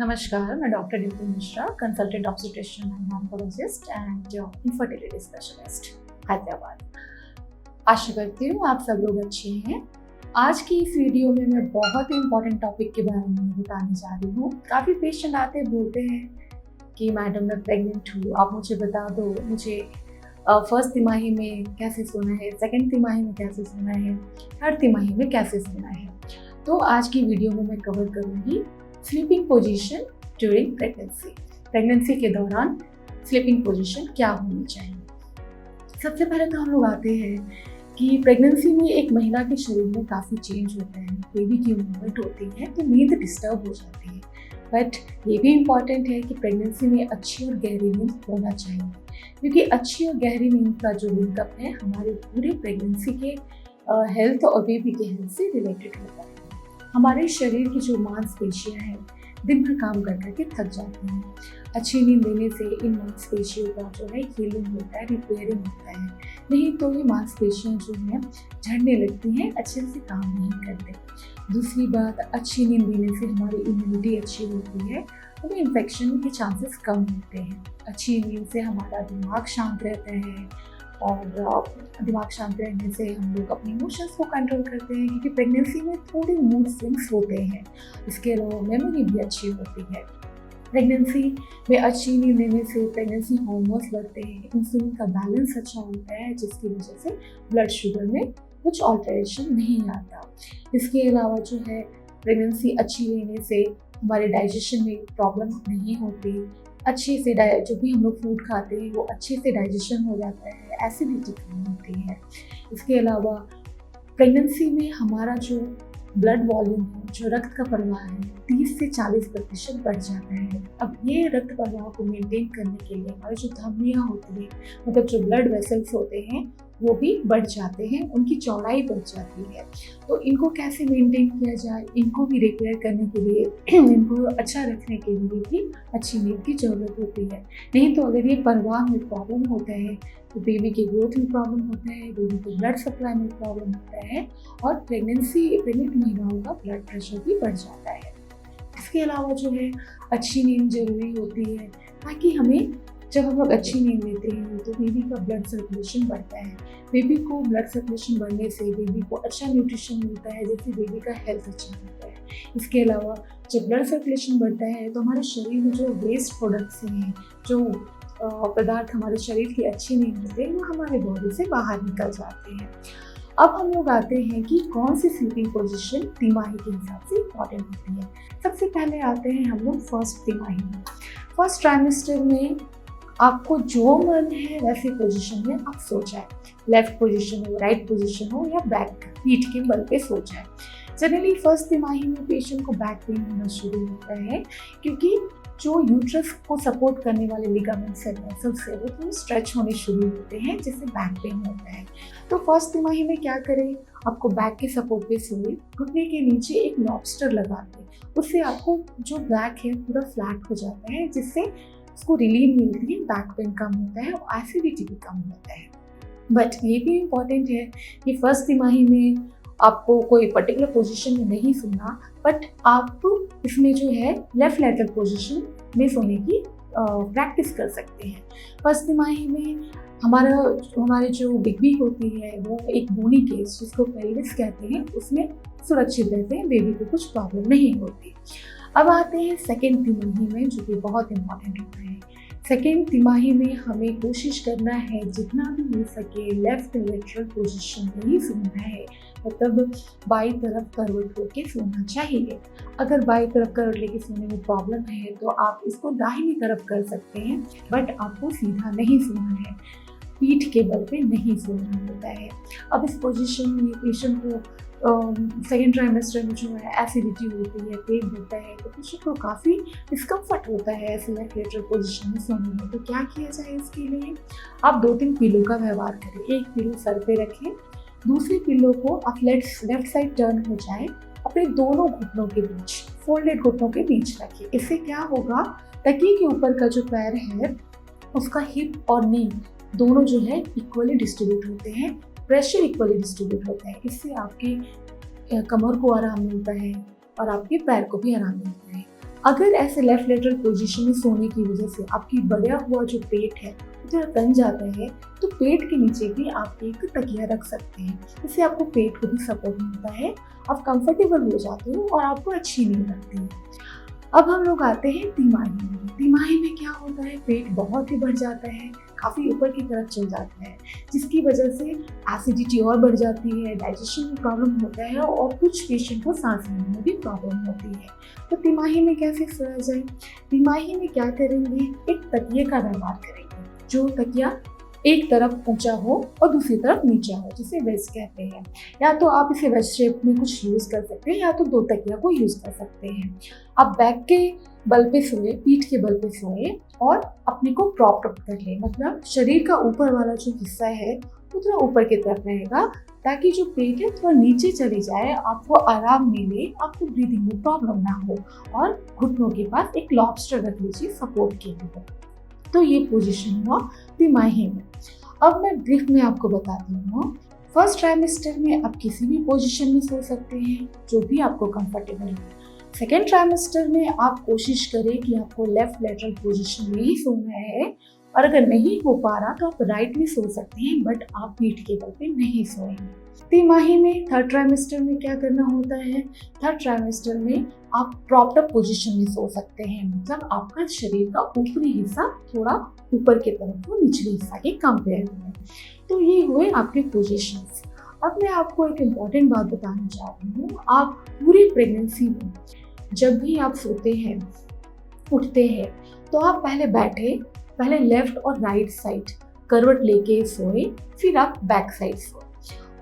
नमस्कार, मैं doctor Dimple Mishra, consultant obstetrician and gynaecologist and infertility specialist, Hyderabad. आशा करती हूँ आप सब लोग अच्छे हैं। आज की इस वीडियो में मैं बहुत ही इंपॉर्टेंट टॉपिक के बारे में बताने जा रही हूँ। काफ़ी पेशेंट आते बोलते हैं कि मैडम मैं प्रेग्नेंट हूँ, आप मुझे बता दो, मुझे फर्स्ट तिमाही में कैसे सोना है, सेकेंड तिमाही में कैसे सोना है, थर्ड तिमाही में कैसे सोना है। तो आज की वीडियो में मैं कवर करूँगी sleeping position during pregnancy. Pregnancy के दौरान स्लीपिंग पोजीशन क्या होनी चाहिए। सबसे पहले तो हम लोग आते हैं कि प्रेगनेंसी में एक महिला के शरीर में काफ़ी चेंज होता है, बेबी की मूवमेंट होती है तो नींद डिस्टर्ब हो जाती है। बट ये भी इम्पॉर्टेंट है कि प्रेगनेंसी में अच्छी और गहरी नींद होना चाहिए, क्योंकि अच्छी और गहरी नींद का जो लिंकअप है हमारे पूरे प्रेगनेंसी के हेल्थ और बेबी के हेल्थ से रिलेटेड होता है। हमारे शरीर की जो मांसपेशियां हैं दिन भर काम कर करके थक जाती हैं। अच्छी नींद लेने से इन मांसपेशियों का जो है हीलिंग होता है, रिपेयरिंग होता है। नहीं तो ये मांसपेशियां जो हैं झड़ने लगती हैं, अच्छे से काम नहीं करते। दूसरी बात, अच्छी नींद लेने से हमारी इम्यूनिटी अच्छी होती है, हमें इन्फेक्शन के चांसेस कम होते हैं। अच्छी नींद से हमारा दिमाग शांत रहता है और दिमाग शांत रहने से हम लोग अपने इमोशंस को कंट्रोल करते हैं, क्योंकि प्रेगनेंसी में थोड़े मूड स्विंग्स होते हैं। इसके अलावा मेमोरी भी अच्छी होती है। प्रेगनेंसी में अच्छी नींद लेने से प्रेगनेंसी हार्मोन्स बढ़ते हैं, इंसुलिन का बैलेंस अच्छा होता है, जिसकी वजह से ब्लड शुगर में कुछ ऑल्टरेशन नहीं आता। इसके अलावा जो है प्रेगनेंसी अच्छी लेने से हमारे डाइजेशन में प्रॉब्लम नहीं होती, अच्छे से जो भी हम लोग फूड खाते हैं वो अच्छे से डाइजेशन हो जाता है, एसिडिटी कम होती है। इसके अलावा प्रेगनेंसी में हमारा जो ब्लड वॉल्यूम है, जो रक्त का प्रवाह है, 30 से 40% बढ़ जाता है। अब ये रक्त प्रवाह को मेंटेन करने के लिए हमारी जो धमनियाँ होती हैं, मतलब जो ब्लड वेसल्स होते हैं, वो भी बढ़ जाते हैं, उनकी चौड़ाई बढ़ जाती है। तो इनको कैसे मेंटेन किया जाए, इनको भी रिपेयर करने के लिए इनको अच्छा रखने के लिए भी अच्छी नींद की ज़रूरत होती है। नहीं तो अगर ये प्रवाह में प्रॉब्लम होता है तो बेबी के ग्रोथ में प्रॉब्लम होता है, बेबी के ब्लड सप्लाई में प्रॉब्लम होता है और प्रेग्नेंट महिलाओं का ब्लड प्रेशर भी बढ़ जाता है। इसके अलावा जो है अच्छी नींद ज़रूरी होती है, ताकि हमें जब हम लोग अच्छी नींद लेते हैं तो बेबी का ब्लड सर्कुलेशन बढ़ता है। बेबी को ब्लड सर्कुलेशन बढ़ने से बेबी को अच्छा न्यूट्रिशन मिलता है, जिससे बेबी का हेल्थ अच्छा होता है। इसके अलावा जब ब्लड सर्कुलेशन बढ़ता है तो हमारे शरीर में जो वेस्ट प्रोडक्ट्स हैं, जो पदार्थ हमारे शरीर की अच्छी नहीं होते, वो हमारे बॉडी से बाहर निकल जाते हैं। अब हम लोग आते हैं कि कौन सी स्लीपिंग पोजीशन तिमाही के हिसाब से इम्पॉर्टेंट होती है। सबसे पहले आते हैं हम लोग फर्स्ट तिमाही में। फर्स्ट ट्राइमेस्टर में आपको जो मन है वैसे पोजीशन में आप सो जाए, लेफ्ट पोजीशन हो, राइट पोजीशन हो या बैक पीठ के बल पे सो जाए। जनरली फर्स्ट तिमाही में पेशेंट को बैक पेन होना शुरू होता है, क्योंकि जो यूट्रस को सपोर्ट करने वाले लिगामेंट्स है, मसल्स है, वो थोड़े स्ट्रेच होने शुरू होते हैं, जिससे बैक पेन होता है। तो फर्स्ट तिमाही में क्या करें, आपको बैक के सपोर्ट पे सोए, घुटने के नीचे एक लॉबस्टर लगा दें, उससे आपको जो बैक है पूरा फ्लैट हो जाता है, जिससे उसको रिलीफ मिलती है, बैक पेन कम होता है और एसिडिटी भी कम होता है। बट ये भी इम्पॉर्टेंट है कि फर्स्ट तिमाही में आपको कोई पर्टिकुलर पोजीशन में नहीं सोना, बट आप इसमें जो है लेफ्ट लेटरल पोजीशन में सोने की प्रैक्टिस कर सकते हैं। फर्स्ट तिमाही में हमारे जो बिग बी होती है वो एक बोनी केस, जिसको पेल्विस कहते हैं, उसमें सुरक्षित रहते हैं, बेबी को कुछ प्रॉब्लम नहीं होती। अब आते हैं सेकेंड तिमाही में, जो कि बहुत इम्पॉर्टेंट होता है। सेकेंड तिमाही में हमें कोशिश करना है जितना भी हो सके लेफ्ट लेटरल पोजीशन में ही सोना है, मतलब बाई तरफ करवट होकर सोना चाहिए। अगर बाई तरफ करवट लेके सोने में प्रॉब्लम है तो आप इसको दाहिनी तरफ कर सकते हैं, बट आपको सीधा नहीं सोना है, पीठ के बल पे नहीं सोना होता है। अब इस पोजीशन में पेशेंट को सेकेंड ट्राइमेस्टर में जो है एसिडिटी होती है, पेट बढ़ता है, तो पेशेंट को काफ़ी डिस्कम्फर्ट होता है ऐसे लेफ्ट लेटरल पोजीशन में सोने में। तो क्या किया जाए इसके लिए, आप 2-3 पिलो का व्यवहार करें। एक पिलो सर पे रखें, दूसरे पिलो को आप लेफ्ट साइड टर्न हो जाए, अपने दोनों घुटनों के बीच, फोल्डेड घुटनों के बीच रखिए। इससे क्या होगा, तकिए के ऊपर का जो पैर है उसका हिप और नी दोनों जो है इक्वली डिस्ट्रीब्यूट होते हैं, प्रेशर इक्वली डिस्ट्रीब्यूट होता है। इससे आपके कमर को आराम मिलता है और आपके पैर को भी आराम मिलता है। अगर ऐसे लेफ्ट लेटरल पोजीशन में सोने की वजह से आपकी बढ़ा हुआ जो पेट है थोड़ा तन जाता है, तो पेट के नीचे भी आप एक तकिया रख सकते हैं। इससे आपको पेट को भी सपोर्ट मिलता है, आप कंफर्टेबल हो जाते हो और आपको अच्छी नींद लगती है। अब हम लोग आते हैं तिमाही में। तिमाही में क्या होता है, पेट बहुत ही बढ़ जाता है, काफ़ी ऊपर की तरफ चल जाता है, जिसकी वजह से एसिडिटी और बढ़ जाती है, डाइजेशन में प्रॉब्लम होता है और कुछ पेशेंट को सांस लेने में भी प्रॉब्लम होती है। तो तिमाही में कैसे सोया जाए? तिमाही में क्या करेंगे, एक तकिए का व्यवहार करेंगे, जो तकिया एक तरफ ऊंचा हो और दूसरी तरफ नीचा हो, जिसे वेज कहते हैं। या तो आप इसे वेज शेप में कुछ यूज़ कर सकते हैं या तो दो तकिया को यूज़ कर सकते हैं। आप बैक के बल पे सोए, पीठ के बल पे सोए और अपने को प्रॉप अप कर ले, मतलब शरीर का ऊपर वाला जो हिस्सा है वो थोड़ा ऊपर की तरफ रहेगा, ताकि जो पेट है थोड़ा नीचे चली जाए, आपको आराम मिले, आपको ब्रीदिंग में प्रॉब्लम ना हो। और घुटनों के पास एक लॉबस्टर रख लीजिए सपोर्ट के लिए। तो ये पोजीशन हुआ तिमाही में। अब मैं ब्रीफ में आपको बताती हूँ। फर्स्ट ट्राइमेस्टर में आप किसी भी पोजीशन में सो सकते हैं, जो भी आपको कंफर्टेबल है। सेकेंड ट्राइमेस्टर में आप कोशिश करें कि आपको लेफ्ट लेटरल पोजीशन में ही सोना है, और अगर नहीं हो पा रहा तो आप राइट में सो सकते हैं, बट आप पीठ के बल पे नहीं सोएंगे। तिमाही में थर्ड ट्राइमेस्टर में क्या करना होता है, थर्ड ट्राइमेस्टर में आप प्रॉप्ड अप पोजीशन में सो सकते हैं, मतलब आपका शरीर का ऊपरी हिस्सा थोड़ा ऊपर की तरफ हो निचले हिस्सा के कंपेयर में। तो ये हुए आपके पोजीशंस। अब मैं आपको एक इम्पॉर्टेंट बात बताना चाहती हूँ। आप पूरी प्रेगनेंसी में जब भी आप सोते हैं, उठते हैं, तो आप पहले बैठे, पहले लेफ्ट और राइट साइड करवट लेके सोए, फिर आप बैक साइड सोए।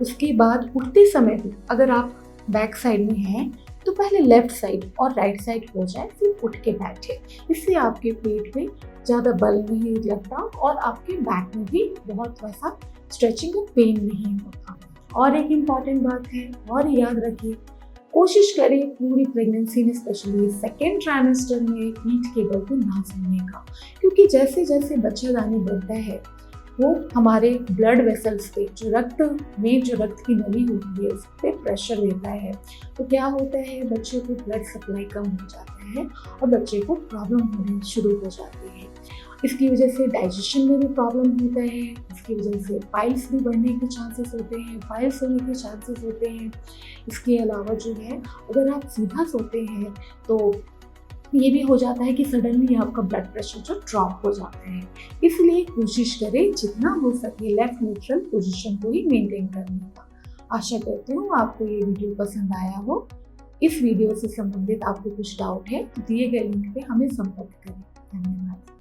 उसके बाद उठते समय भी अगर आप बैक साइड में हैं तो पहले लेफ्ट साइड और राइट साइड हो जाए, फिर उठ के बैठे। इससे आपके पेट में ज़्यादा बल नहीं लगता और आपके बैक में भी बहुत वैसा स्ट्रेचिंग और पेन नहीं होता। और एक इम्पॉर्टेंट बात है, और याद रखिए, कोशिश करें पूरी प्रेगनेंसी में, स्पेशली सेकेंड ट्राइमेस्टर में, पीठ के बल पे ना सोने का, क्योंकि जैसे जैसे बच्चेदानी बढ़ता है वो हमारे ब्लड वेसल्स पे, जो रक्त में जो रक्त की नली होती है, उस पर प्रेशर देता है। तो क्या होता है, बच्चे को ब्लड सप्लाई कम हो जाता है और बच्चे को प्रॉब्लम होनी शुरू हो जाती है। इसकी वजह से डाइजेशन में भी प्रॉब्लम होता है, इसकी वजह से पाइल्स भी बढ़ने के चांसेस होते हैं, पाइल्स होने के चांसेस होते हैं। इसके अलावा जो है, अगर आप सीधा सोते हैं तो ये भी हो जाता है कि सडनली आपका ब्लड प्रेशर जो ड्रॉप हो जाता है। इसलिए कोशिश करें जितना हो सके लेफ्ट न्यूट्रल पोजीशन को ही मेंटेन करने का। आशा करती हूँ आपको ये वीडियो पसंद आया हो। इस वीडियो से संबंधित आपको कुछ डाउट है तो दिए गए लिंक पे हमें संपर्क करें। धन्यवाद।